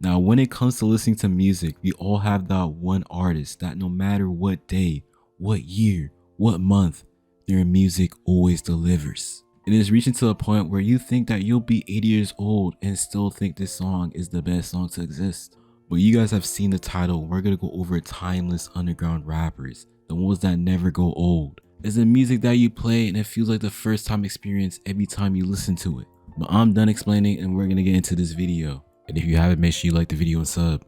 Now, when it comes to listening to music, we all have that one artist that no matter what day, what year, what month, their music always delivers. It is reaching to a point where you think that you'll be 80 years old and still think this song is the best song to exist. But you guys have seen the title. We're gonna go over timeless underground rappers, the ones that never go old. It's the music that you play and it feels like the first time experience every time you listen to it. But I'm done explaining and we're gonna get into this video. And if you haven't, make sure you like the video and sub.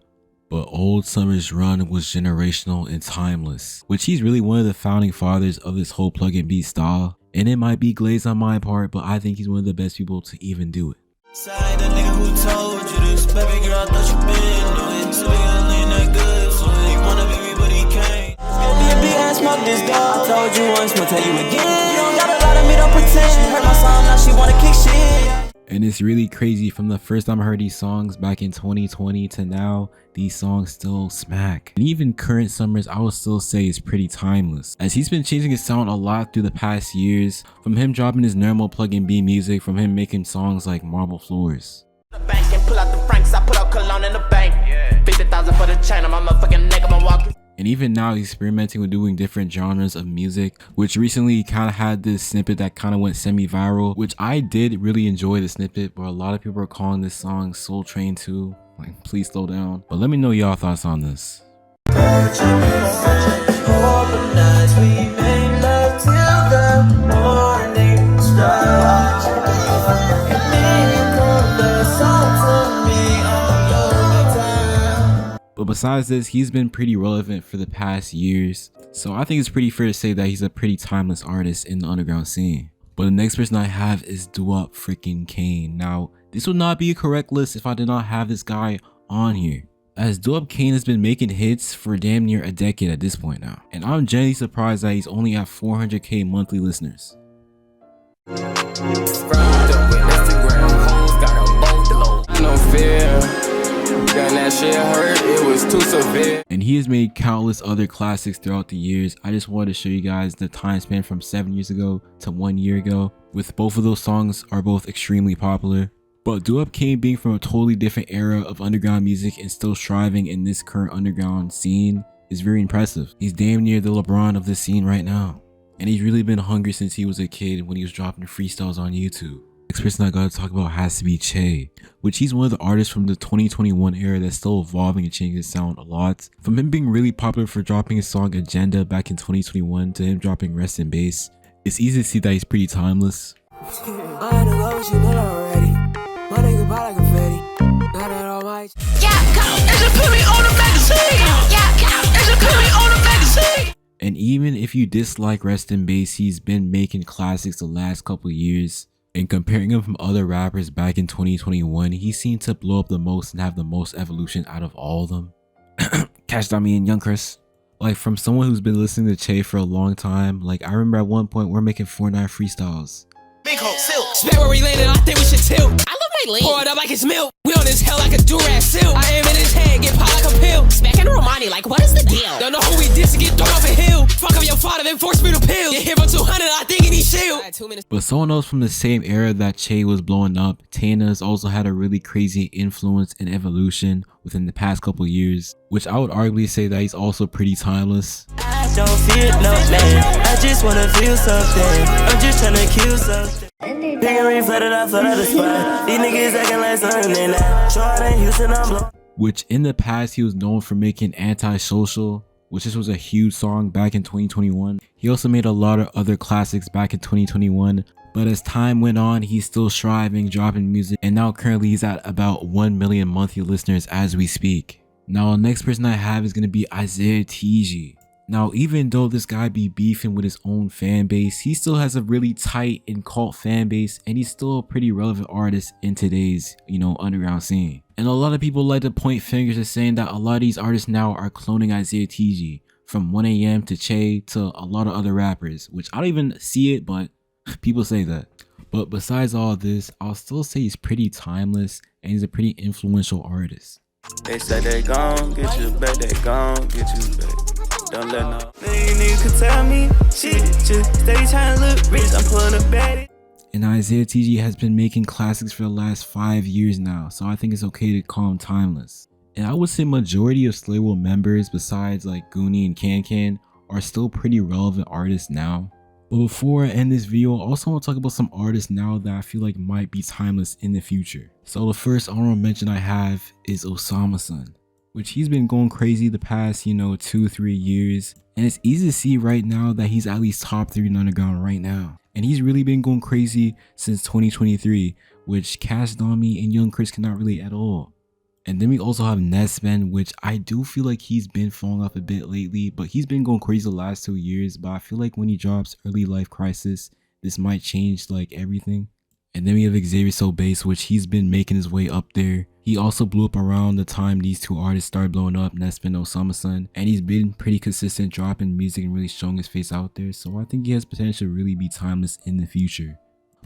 But old Summrs' run was generational and timeless, which he's really one of the founding fathers of this whole pluggnb style. And it might be glazed on my part, but I think he's one of the best people to even do it. Side the nigga who told you this, baby girl, I thought you been doing. So nigga ain't that good, so he wanna be me, but he can't. Be ass smoke this dog. I told you once, I'll tell you again. You don't got a lot of me, don't pretend. She heard my song, now she wanna kick shit. And it's really crazy, from the first time I heard these songs back in 2020 to now, these songs still smack. And even current Summrs, I would still say is pretty timeless, as he's been changing his sound a lot through the past years, from him dropping his normal pluggnb music, from him making songs like Marble Floors. The bank and pull out the francs, I put out cologne in the bank. 50,000 for the chain, I'm a motherfucking nigga, I'm walking. And even now he's experimenting with doing different genres of music, which recently he kind of had this snippet that kind of went semi-viral, which I did really enjoy the snippet, but a lot of people are calling this song Soul Train 2. Like, please slow down. But let me know y'all thoughts on this. But besides this, he's been pretty relevant for the past years, so I think it's pretty fair to say that he's a pretty timeless artist in the underground scene. But the next person I have is Duwap Kaine. Now, this would not be a correct list if I did not have this guy on here, as Duwap Kaine has been making hits for damn near a decade at this point now, and I'm genuinely surprised that he's only at 400k monthly listeners. That shit hurt, it was too severe. And he has made countless other classics throughout the years. I just wanted to show you guys the time span from 7 years ago to 1 year ago, with both of those songs are both extremely popular. But Duwap Kaine being from a totally different era of underground music and still striving in this current underground scene is very impressive. He's damn near the LeBron of this scene right now. And he's really been hungry since he was a kid when he was dropping freestyles on YouTube. Next person I gotta talk about has to be Che, which he's one of the artists from the 2021 era that's still evolving and changing his sound a lot. From him being really popular for dropping his song Agenda back in 2021 to him dropping Rest in Bass, it's easy to see that he's pretty timeless. And even if you dislike Rest in Bass, he's been making classics the last couple years. And comparing him from other rappers back in 2021, he seemed to blow up the most and have the most evolution out of all of them. Catch that, me and Young Chris. Like, from someone who's been listening to Che for a long time, like, I remember at one point we're making 4-9 freestyles. Big hole, silk. Spare where we landed, I think we should tilt. I love my lean. Pour it up like it's milk. We on this hell like a Duwap silk. I aim in his head, get popped like a pill. Smacking Romani, like, what is the deal? Don't know who we diss and get thrown off a hill. Fuck up your father, then force me to pill. Get hit for 200, I think he needs shield. But someone else from the same era that Che was blowing up, Tana, has also had a really crazy influence and evolution within the past couple years, which I would arguably say that he's also pretty timeless. I don't feel no man, I just wanna feel something. I'm just trying to kill something. Nigga flooded, I flooded the spot. These niggas acting like something they not. Short in Houston, I'm blown. Which in the past he was known for making Antisocial, which this was a huge song back in 2021. He also made a lot of other classics back in 2021, but as time went on, he's still striving, dropping music, and now currently he's at about 1 million monthly listeners as we speak. Now the next person I have is going to be Izaya Tiji. Now, even though this guy be beefing with his own fan base, he still has a really tight and cult fan base, and he's still a pretty relevant artist in today's, underground scene. And a lot of people like to point fingers at saying that a lot of these artists now are cloning Izaya Tiji, from 1AM to Che to a lot of other rappers, which I don't even see it, but people say that. But besides all of this, I'll still say he's pretty timeless and he's a pretty influential artist. They said they gon' get you back, they gon' get you back. Don't let no nigga could tell me shit, just stay trying to look rich, I'm pulling a baddie. And Izaya Tiji has been making classics for the last 5 years now, so I think it's okay to call him timeless. And I would say majority of Slay World members besides like Goonie and Can are still pretty relevant artists now. But before I end this video, I also want to talk about some artists now that I feel like might be timeless in the future. So the first honorable mention I have is Summrs, which he's been going crazy the past 2-3 years. And it's easy to see right now that he's at least top 3 in underground right now. And he's really been going crazy since 2023, which Cash Dami and Young Chris cannot relate at all. And then we also have Nesben, which I do feel like he's been falling off a bit lately, but he's been going crazy the last 2 years. But I feel like when he drops Early Life Crisis, this might change like everything. And then we have Xavier So Bass, which he's been making his way up there. He also blew up around the time these two artists started blowing up, Nesben and Summrs, and he's been pretty consistent dropping music and really showing his face out there. So I think he has potential to really be timeless in the future.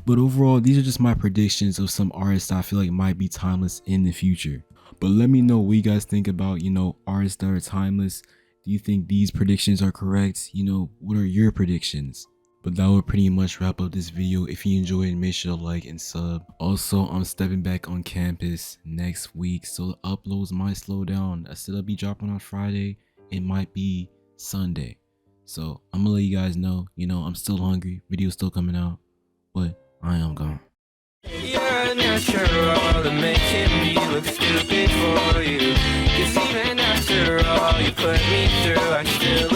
But overall, these are just my predictions of some artists that I feel like might be timeless in the future. But let me know what you guys think about, artists that are timeless. Do you think these predictions are correct? What are your predictions? But that would pretty much wrap up this video. If you enjoyed, make sure to like and sub. Also, I'm stepping back on campus next week, so the uploads might slow down. I said I'll be dropping on Friday. It might be Sunday. So I'm gonna let you guys know, I'm still hungry. Video's still coming out, but I am gone. You're natural to making me look stupid for you. 'Cause even after all you put me through, I still